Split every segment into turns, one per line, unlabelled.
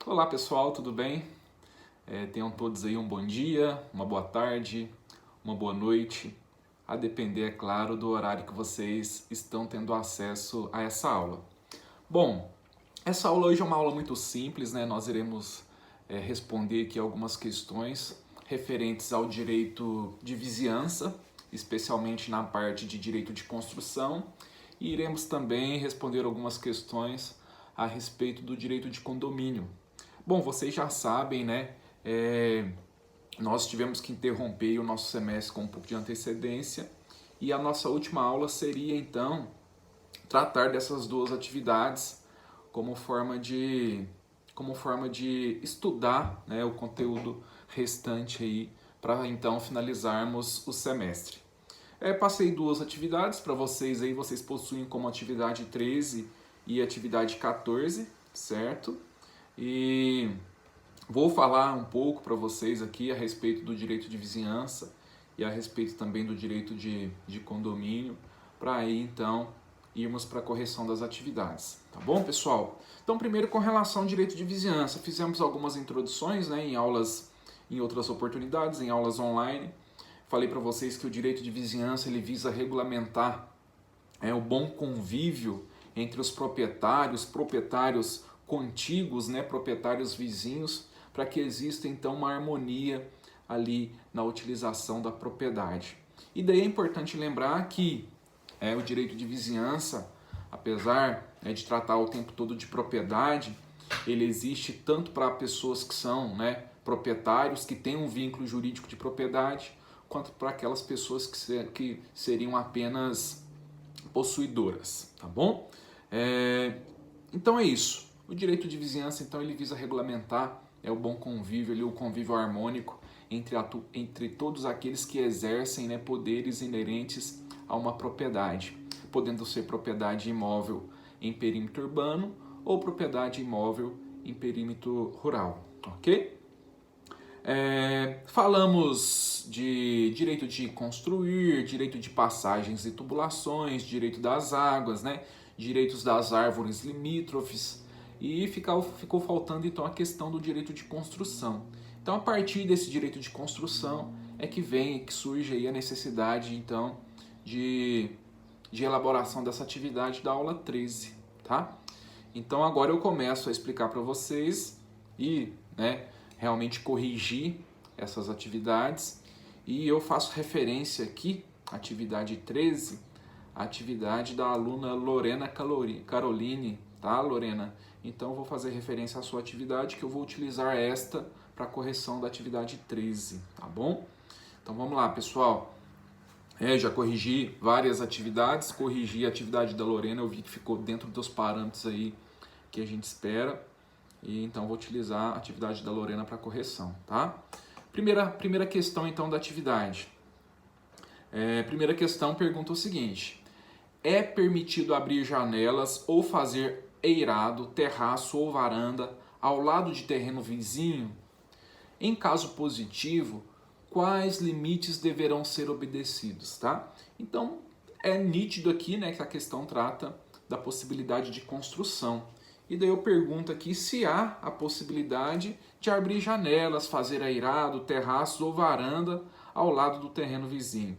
Olá pessoal, tudo bem? Tenham todos aí um bom dia, uma boa tarde, uma boa noite, a depender, é claro, do horário que vocês estão tendo acesso a essa aula. Bom, essa aula hoje é uma aula muito simples, né? Nós iremos responder aqui algumas questões referentes ao direito de vizinhança, especialmente na parte de direito de construção, e iremos também responder algumas questões a respeito do direito de condomínio. Bom, vocês já sabem, né? Nós tivemos que interromper o nosso semestre com um pouco de antecedência e a nossa última aula seria então tratar dessas duas atividades como forma de estudar, né, o conteúdo restante aí para então finalizarmos o semestre. Passei duas atividades para vocês aí, vocês possuem como atividade 13 e atividade 14, certo? E vou falar um pouco para vocês aqui a respeito do direito de vizinhança e a respeito também do direito de condomínio, para aí então irmos para a correção das atividades, tá bom, pessoal? Então, primeiro com relação ao direito de vizinhança, fizemos algumas introduções, né, em aulas, em outras oportunidades, em aulas online. Falei para vocês que o direito de vizinhança ele visa regulamentar o bom convívio entre os proprietários contíguos, né, proprietários vizinhos, para que exista então uma harmonia ali na utilização da propriedade. E daí é importante lembrar que o direito de vizinhança, apesar de tratar o tempo todo de propriedade, ele existe tanto para pessoas que são, né, proprietários, que têm um vínculo jurídico de propriedade, quanto para aquelas pessoas que seriam apenas possuidoras, tá bom? Então é isso. O direito de vizinhança, então, ele visa regulamentar o bom convívio, ali, o convívio harmônico entre todos aqueles que exercem, né, poderes inerentes a uma propriedade, podendo ser propriedade imóvel em perímetro urbano ou propriedade imóvel em perímetro rural, ok? Falamos de direito de construir, direito de passagens e tubulações, direito das águas, né? Direitos das árvores limítrofes, e ficou faltando então a questão do direito de construção. Então, a partir desse direito de construção que surge aí a necessidade então de elaboração dessa atividade da aula 13, tá? Então agora eu começo a explicar para vocês e, né, realmente corrigir essas atividades, e eu faço referência aqui, atividade 13, a atividade da aluna Lorena Caroline, tá, Lorena? Então eu vou fazer referência à sua atividade, que eu vou utilizar esta para correção da atividade 13, tá bom? Então vamos lá, pessoal. Já corrigi várias atividades, corrigi a atividade da Lorena, eu vi que ficou dentro dos parâmetros aí que a gente espera, e então vou utilizar a atividade da Lorena para correção, tá? Primeira questão então da atividade. Primeira questão pergunta o seguinte: é permitido abrir janelas ou fazer eirado, terraço ou varanda ao lado de terreno vizinho? Em caso positivo, quais limites deverão ser obedecidos, tá? Então, é nítido aqui, né, que a questão trata da possibilidade de construção. E daí eu pergunto aqui se há a possibilidade de abrir janelas, fazer airado, terraço ou varanda ao lado do terreno vizinho.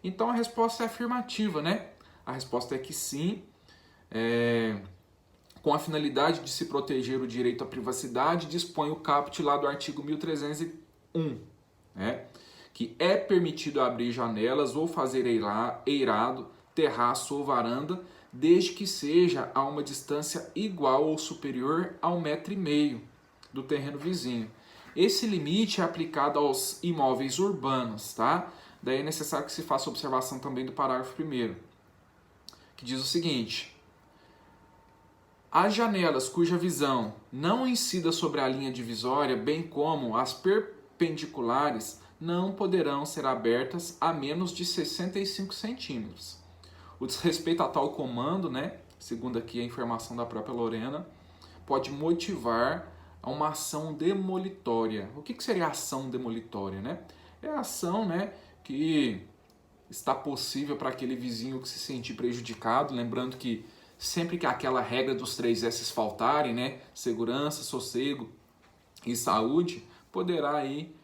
Então a resposta é afirmativa, né? A resposta é que sim, com a finalidade de se proteger o direito à privacidade, dispõe o caput lá do artigo 1301, né? Que é permitido abrir janelas ou fazer eirado, terraço ou varanda, desde que seja a uma distância igual ou superior a 1,5 m do terreno vizinho. Esse limite é aplicado aos imóveis urbanos, tá? Daí é necessário que se faça observação também do parágrafo 1º, que diz o seguinte: as janelas cuja visão não incida sobre a linha divisória, bem como as perpendiculares, não poderão ser abertas a menos de 65 centímetros. O desrespeito a tal comando, né, segundo aqui a informação da própria Lorena, pode motivar a uma ação demolitória. O que seria a ação demolitória, né? É a ação, né, que está possível para aquele vizinho que se sentir prejudicado, lembrando que sempre que aquela regra dos 3 S's faltarem, né, segurança, sossego e saúde, poderá aí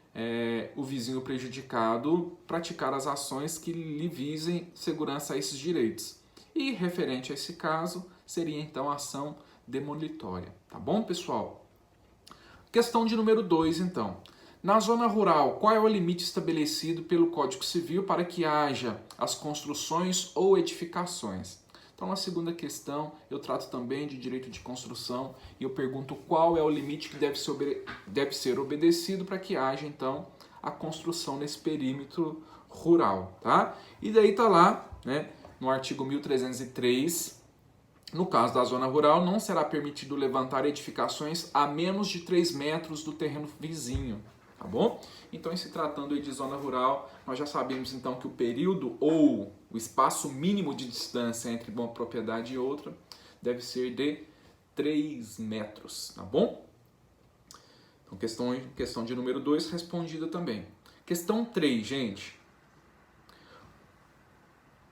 o vizinho prejudicado praticar as ações que lhe visem segurança a esses direitos. E referente a esse caso, seria então a ação demolitória. Tá bom, pessoal? Questão de número 2, então. Na zona rural, qual é o limite estabelecido pelo Código Civil para que haja as construções ou edificações? Então, na segunda questão, eu trato também de direito de construção e eu pergunto qual é o limite que deve ser obedecido para que haja, então, a construção nesse perímetro rural, tá? E daí tá lá, né, no artigo 1303, no caso da zona rural, não será permitido levantar edificações a menos de 3 metros do terreno vizinho, tá bom? Então, em se tratando aí de zona rural, nós já sabemos então que o período ou o espaço mínimo de distância entre uma propriedade e outra deve ser de 3 metros, tá bom? Então, questão de número 2 respondida também. Questão 3, gente.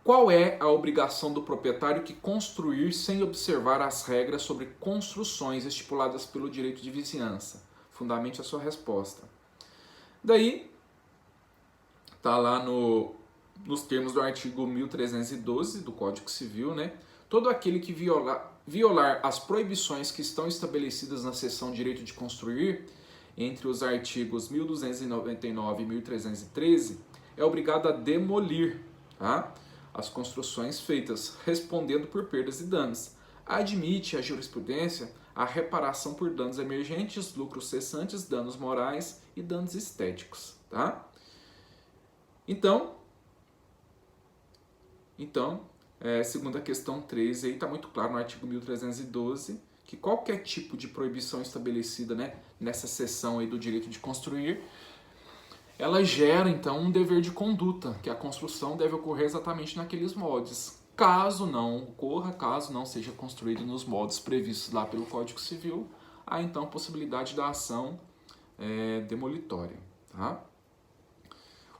Qual é a obrigação do proprietário que construir sem observar as regras sobre construções estipuladas pelo direito de vizinhança? Fundamente a sua resposta. Daí, está lá nos termos do artigo 1312 do Código Civil, né? Todo aquele que violar as proibições que estão estabelecidas na seção Direito de Construir, entre os artigos 1299 e 1313, é obrigado a demolir, tá, as construções feitas, respondendo por perdas e danos. Admite a jurisprudência a reparação por danos emergentes, lucros cessantes, danos morais e danos estéticos, tá? Então, segundo a questão 3, aí está muito claro no artigo 1312 que qualquer tipo de proibição estabelecida, né, nessa seção aí do direito de construir, ela gera então um dever de conduta, que a construção deve ocorrer exatamente naqueles moldes. Caso não ocorra, caso não seja construído nos moldes previstos lá pelo Código Civil, há então a possibilidade da ação demolitória, tá?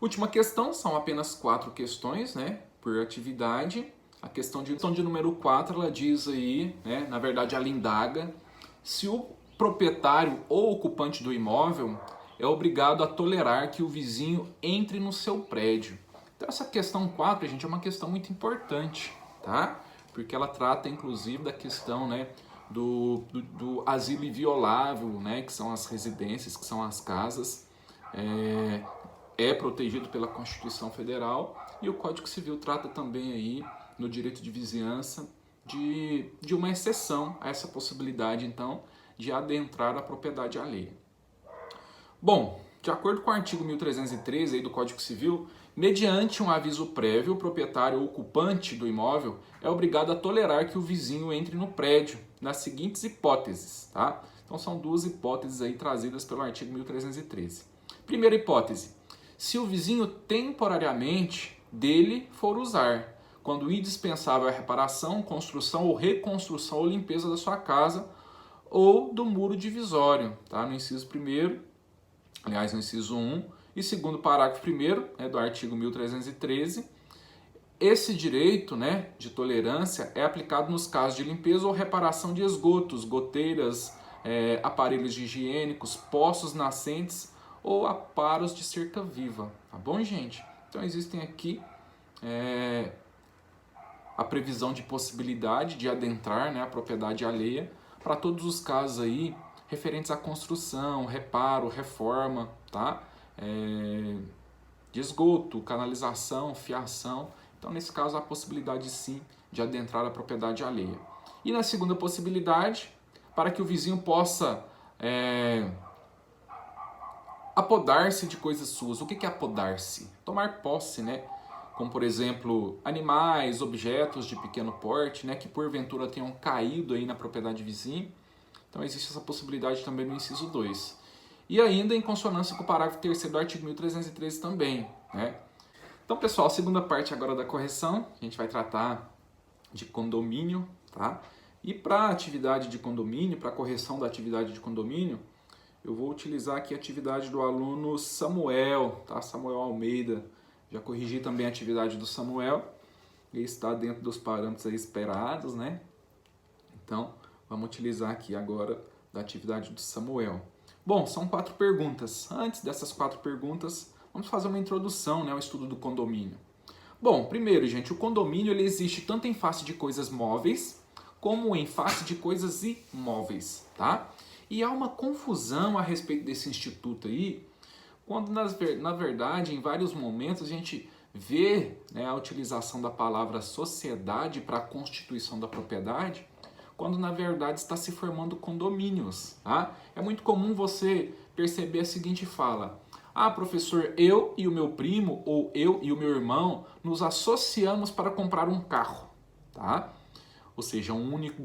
Última questão, são apenas 4 questões, né, por atividade. A questão de número 4, ela diz aí, né, na verdade ela indaga, se o proprietário ou ocupante do imóvel é obrigado a tolerar que o vizinho entre no seu prédio. Então essa questão 4, gente, é uma questão muito importante, tá? Porque ela trata inclusive da questão, né, do asilo inviolável, né, que são as residências, que são as casas, é protegido pela Constituição Federal, e o Código Civil trata também aí no direito de vizinhança de uma exceção a essa possibilidade, então, de adentrar a propriedade alheia. Bom, de acordo com o artigo 1313 aí do Código Civil, mediante um aviso prévio, o proprietário ou ocupante do imóvel é obrigado a tolerar que o vizinho entre no prédio, nas seguintes hipóteses, tá? Então são 2 hipóteses aí trazidas pelo artigo 1313. Primeira hipótese: se o vizinho temporariamente dele for usar, quando indispensável a reparação, construção ou reconstrução ou limpeza da sua casa ou do muro divisório, tá? No inciso 1º, aliás, no inciso 1 e segundo parágrafo 1º, do artigo 1313, esse direito, né, de tolerância é aplicado nos casos de limpeza ou reparação de esgotos, goteiras, aparelhos higiênicos, poços nascentes ou aparos de cerca viva, tá bom, gente? Então existem aqui a previsão de possibilidade de adentrar, né, a propriedade alheia para todos os casos aí referentes à construção, reparo, reforma, tá? De esgoto, canalização, fiação. Então, nesse caso, há a possibilidade sim de adentrar a propriedade alheia. E na segunda possibilidade, para que o vizinho possa apodar-se de coisas suas. O que é apodar-se? Tomar posse, né? Como, por exemplo, animais, objetos de pequeno porte, né, que porventura tenham caído aí na propriedade vizinha. Então existe essa possibilidade também no inciso 2. E ainda em consonância com o parágrafo 3º do artigo 1313 também, né? Então, pessoal, a segunda parte agora da correção, a gente vai tratar de condomínio, tá? E para a atividade de condomínio, para a correção da atividade de condomínio, eu vou utilizar aqui a atividade do aluno Samuel, tá? Samuel Almeida. Já corrigi também a atividade do Samuel, ele está dentro dos parâmetros aí esperados, né? Então, vamos utilizar aqui agora da atividade do Samuel. Bom, são 4 perguntas. Antes dessas 4 perguntas, vamos fazer uma introdução, né, ao estudo do condomínio. Bom, primeiro, gente, o condomínio ele existe tanto em face de coisas móveis, como em face de coisas imóveis, tá? E há uma confusão a respeito desse instituto aí, quando na verdade, em vários momentos, a gente vê, né, a utilização da palavra sociedade para a constituição da propriedade, quando na verdade está se formando condomínios, tá? É muito comum você perceber a seguinte fala: ah, professor, eu e o meu primo ou eu e o meu irmão nos associamos para comprar um carro, tá? Ou seja, um único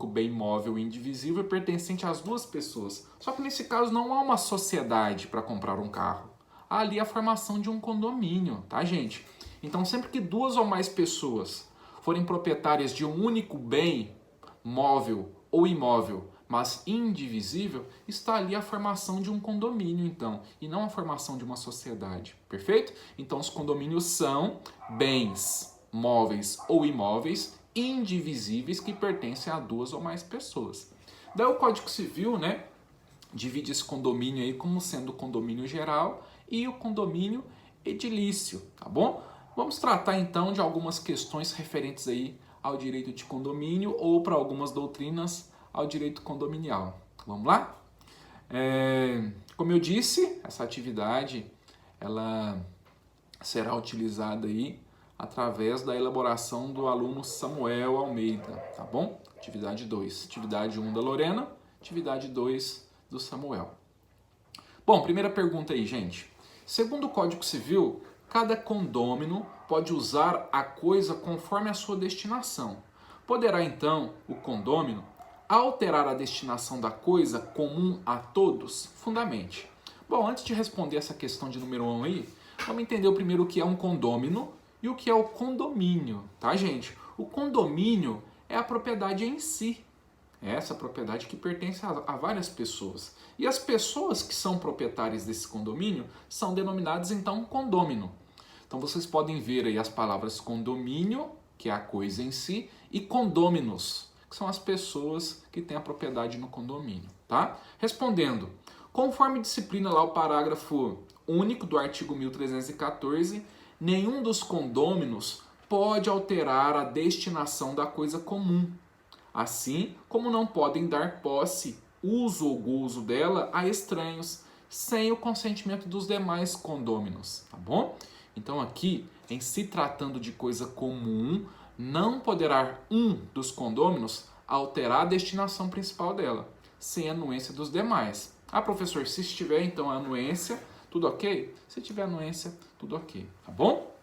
bem móvel e indivisível pertencente às 2 pessoas. Só que nesse caso não há uma sociedade para comprar um carro. Há ali a formação de um condomínio, tá, gente? Então, sempre que 2 ou mais pessoas forem proprietárias de um único bem móvel ou imóvel, mas indivisível, está ali a formação de um condomínio, então, e não a formação de uma sociedade, perfeito? Então, os condomínios são bens móveis ou imóveis indivisíveis que pertencem a 2 ou mais pessoas. Daí o Código Civil, né, divide esse condomínio aí como sendo o condomínio geral e o condomínio edilício, tá bom? Vamos tratar então de algumas questões referentes aí ao direito de condomínio ou para algumas doutrinas ao direito condominial. Vamos lá? Como eu disse, essa atividade ela será utilizada aí através da elaboração do aluno Samuel Almeida, tá bom? Atividade 2. Atividade 1 da Lorena, atividade 2 do Samuel. Bom, primeira pergunta aí, gente. Segundo o Código Civil, cada condômino pode usar a coisa conforme a sua destinação. Poderá, então, o condômino alterar a destinação da coisa comum a todos? Fundamente. Bom, antes de responder essa questão de número 1 aí, vamos entender primeiro o que é um condômino e o que é o condomínio, tá, gente? O condomínio é a propriedade em si. É essa propriedade que pertence a várias pessoas. E as pessoas que são proprietárias desse condomínio são denominadas, então, condômino. Então, vocês podem ver aí as palavras condomínio, que é a coisa em si, e condôminos, que são as pessoas que têm a propriedade no condomínio, tá? Respondendo, conforme disciplina lá o parágrafo único do artigo 1314, nenhum dos condôminos pode alterar a destinação da coisa comum, assim como não podem dar posse, uso ou gozo dela a estranhos, sem o consentimento dos demais condôminos, tá bom? Então aqui, em se tratando de coisa comum, não poderá um dos condôminos alterar a destinação principal dela, sem anuência dos demais. Ah, professor, se estiver então a anuência, tudo ok? Se tiver anuência, tudo ok, tá bom?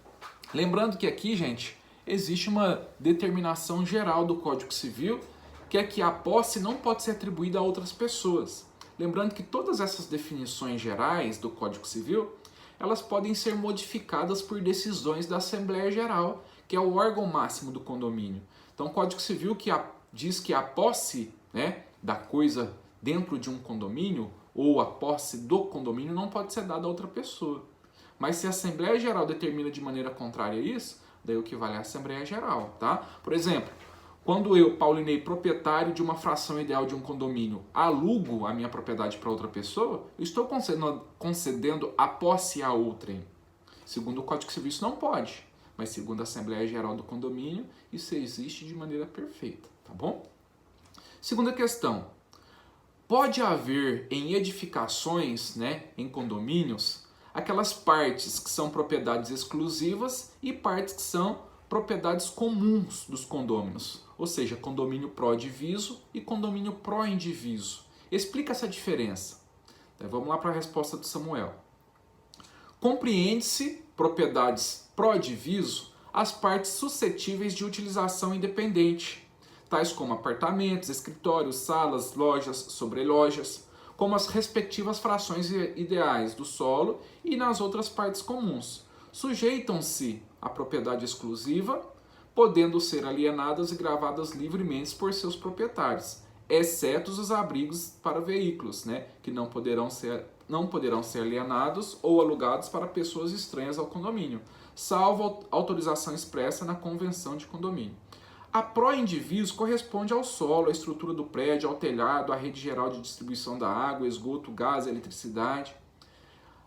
Lembrando que aqui, gente, existe uma determinação geral do Código Civil, que é que a posse não pode ser atribuída a outras pessoas. Lembrando que todas essas definições gerais do Código Civil, elas podem ser modificadas por decisões da Assembleia Geral, que é o órgão máximo do condomínio. Então, o Código Civil diz que a posse, né, da coisa dentro de um condomínio, ou a posse do condomínio, não pode ser dada a outra pessoa. Mas se a Assembleia Geral determina de maneira contrária a isso, daí o que vale é a Assembleia Geral, tá? Por exemplo, quando eu, Paulinei, proprietário de uma fração ideal de um condomínio, alugo a minha propriedade para outra pessoa, eu estou concedendo a posse a outrem. Segundo o Código Civil, isso não pode. Mas segundo a Assembleia Geral do Condomínio, isso existe de maneira perfeita, tá bom? Segunda questão. Pode haver em edificações, né, em condomínios, aquelas partes que são propriedades exclusivas e partes que são propriedades comuns dos condôminos, ou seja, condomínio pró-diviso e condomínio pró-indiviso. Explica essa diferença. Então, vamos lá para a resposta do Samuel. Compreende-se propriedades pró-diviso as partes suscetíveis de utilização independente, tais como apartamentos, escritórios, salas, lojas, sobrelojas, como as respectivas frações ideais do solo e nas outras partes comuns. Sujeitam-se à propriedade exclusiva, podendo ser alienadas e gravadas livremente por seus proprietários, exceto os abrigos para veículos, né, que não poderão ser alienados ou alugados para pessoas estranhas ao condomínio, salvo autorização expressa na convenção de condomínio. A pró-indivíduos corresponde ao solo, à estrutura do prédio, ao telhado, à rede geral de distribuição da água, esgoto, gás, eletricidade,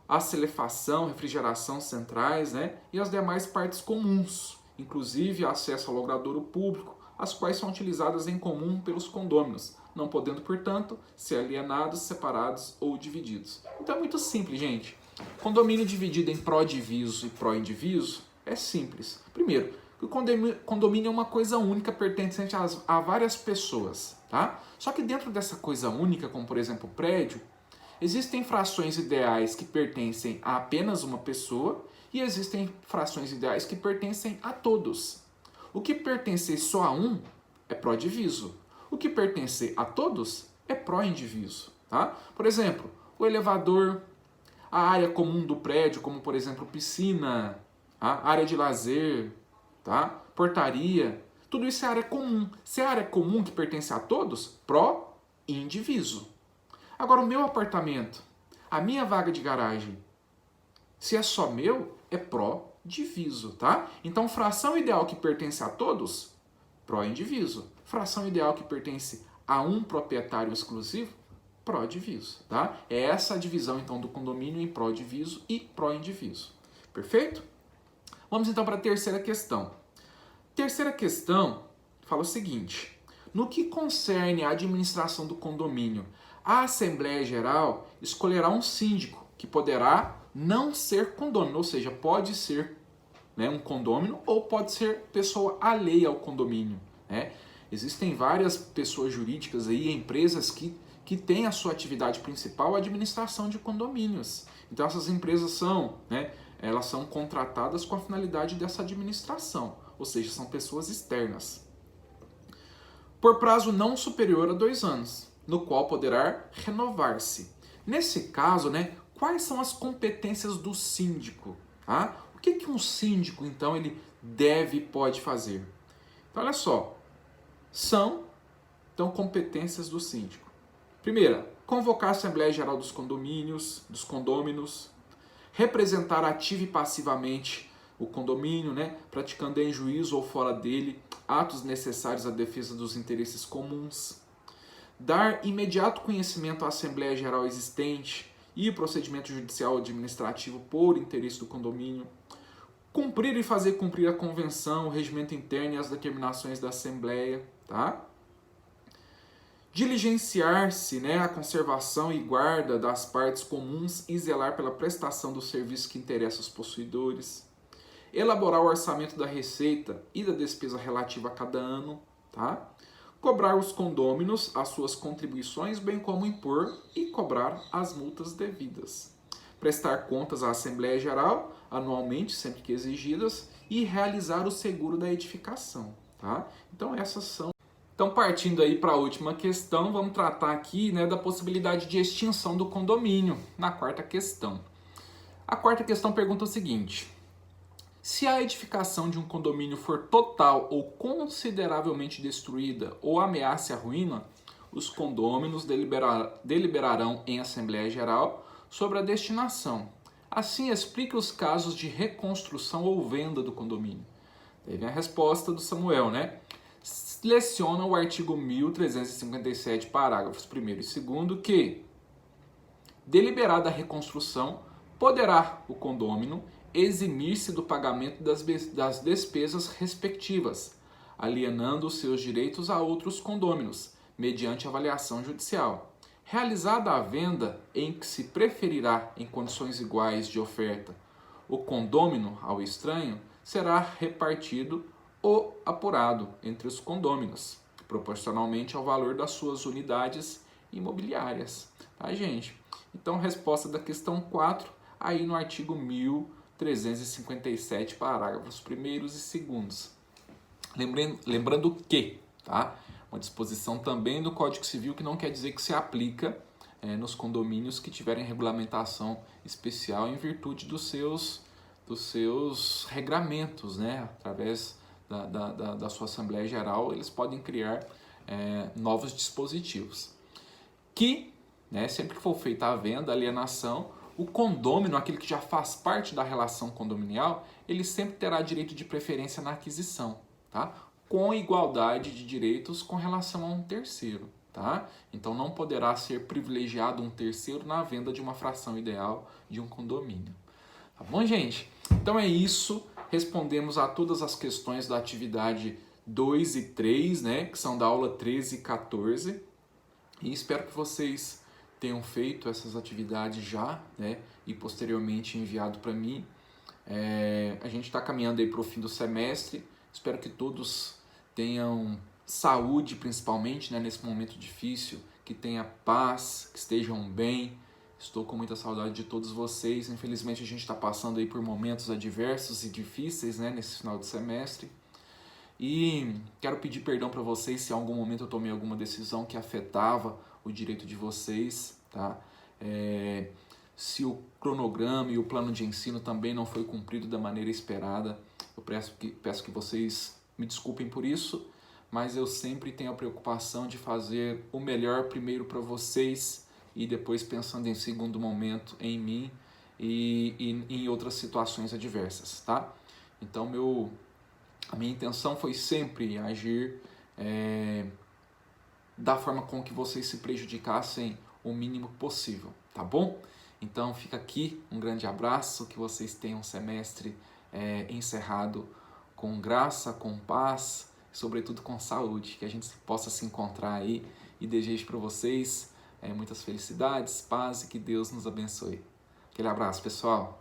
a calefação, refrigeração centrais, né? E as demais partes comuns, inclusive acesso ao logradouro público, as quais são utilizadas em comum pelos condôminos, não podendo, portanto, ser alienados, separados ou divididos. Então é muito simples, gente. Condomínio dividido em pró-diviso e pró-indiviso é simples. Primeiro, o condomínio é uma coisa única pertencente a várias pessoas, tá? Só que dentro dessa coisa única, como por exemplo o prédio, existem frações ideais que pertencem a apenas uma pessoa e existem frações ideais que pertencem a todos. O que pertencer só a um é pró-diviso. O que pertencer a todos é pró-indiviso, tá? Por exemplo, o elevador, a área comum do prédio, como por exemplo piscina, a área de lazer, tá? Portaria, tudo isso é área comum. Se é área comum que pertence a todos, pró-indiviso. Agora o meu apartamento, a minha vaga de garagem, se é só meu, é pró-diviso, tá? Então fração ideal que pertence a todos, pró-indiviso. Fração ideal que pertence a um proprietário exclusivo, pró-diviso, tá? É essa a divisão então do condomínio em pró-diviso e pró-indiviso. Perfeito? Vamos então para a terceira questão. Terceira questão fala o seguinte: no que concerne à administração do condomínio, a Assembleia Geral escolherá um síndico que poderá não ser condômino, ou seja, pode ser, né, um condômino ou pode ser pessoa alheia ao condomínio, né? Existem várias pessoas jurídicas aí, empresas que têm a sua atividade principal a administração de condomínios. Então essas empresas são, né, elas são contratadas com a finalidade dessa administração, ou seja, são pessoas externas. Por prazo não superior a 2 anos, no qual poderá renovar-se. Nesse caso, né, quais são as competências do síndico? Tá? O que um síndico, então, ele deve e pode fazer? Então, olha só, são, então, competências do síndico. Primeira, convocar a Assembleia Geral dos Condomínios, dos condôminos, representar ativa e passivamente o condomínio, né, praticando em juízo ou fora dele atos necessários à defesa dos interesses comuns, dar imediato conhecimento à Assembleia Geral existente e procedimento judicial administrativo por interesse do condomínio, cumprir e fazer cumprir a convenção, o regimento interno e as determinações da Assembleia, tá? Diligenciar-se, né, a conservação e guarda das partes comuns e zelar pela prestação do serviço que interessa aos possuidores, elaborar o orçamento da receita e da despesa relativa a cada ano, tá? Cobrar os condôminos as suas contribuições, bem como impor e cobrar as multas devidas. Prestar contas à Assembleia Geral, anualmente, sempre que exigidas, e realizar o seguro da edificação, tá? Então essas são. Então, partindo aí para a última questão, vamos tratar aqui, né, da possibilidade de extinção do condomínio, na quarta questão. A quarta questão pergunta o seguinte: se a edificação de um condomínio for total ou consideravelmente destruída ou ameace a ruína, os condôminos deliberarão em Assembleia Geral sobre a destinação. Assim, explique os casos de reconstrução ou venda do condomínio. Teve a resposta do Samuel, né? Seleciona o artigo 1357, parágrafos 1º e 2º, que, deliberada a reconstrução, poderá o condômino eximir-se do pagamento das despesas respectivas, alienando os seus direitos a outros condôminos, mediante avaliação judicial. Realizada a venda em que se preferirá em condições iguais de oferta o condômino ao estranho, será repartido ou apurado entre os condôminos, proporcionalmente ao valor das suas unidades imobiliárias. Tá, gente? Então, resposta da questão 4, aí no artigo 1357, parágrafos 1º e 2º. Lembrando que, tá? Uma disposição também do Código Civil que não quer dizer que se aplica nos condomínios que tiverem regulamentação especial em virtude dos seus regramentos, né? Através da sua Assembleia Geral, eles podem criar novos dispositivos. Que, né, sempre que for feita a venda, a alienação, o condômino, aquele que já faz parte da relação condominial, ele sempre terá direito de preferência na aquisição, tá? com igualdade de direitos com relação a um terceiro, tá? Então não poderá ser privilegiado um terceiro na venda de uma fração ideal de um condomínio. Tá bom, gente? Então é isso. Respondemos a todas as questões da atividade 2 e 3, né? Que são da aula 13 e 14. E espero que vocês tenham feito essas atividades já, né? E posteriormente enviado para mim. A gente está caminhando aí para o fim do semestre. Espero que todos tenham saúde, principalmente, né? Nesse momento difícil. Que tenha paz, que estejam bem. Estou com muita saudade de todos vocês. Infelizmente a gente está passando aí por momentos adversos e difíceis, né, nesse final de semestre. E quero pedir perdão para vocês se em algum momento eu tomei alguma decisão que afetava o direito de vocês, tá? Se o cronograma e o plano de ensino também não foi cumprido da maneira esperada, eu peço que vocês me desculpem por isso, mas eu sempre tenho a preocupação de fazer o melhor primeiro para vocês e depois pensando em segundo momento em mim e em outras situações adversas, tá? Então a minha intenção foi sempre agir da forma com que vocês se prejudicassem o mínimo possível, tá bom? Então fica aqui um grande abraço, que vocês tenham um semestre encerrado com graça, com paz, sobretudo com saúde, que a gente possa se encontrar aí e desejo para vocês muitas felicidades, paz e que Deus nos abençoe. Aquele abraço, pessoal!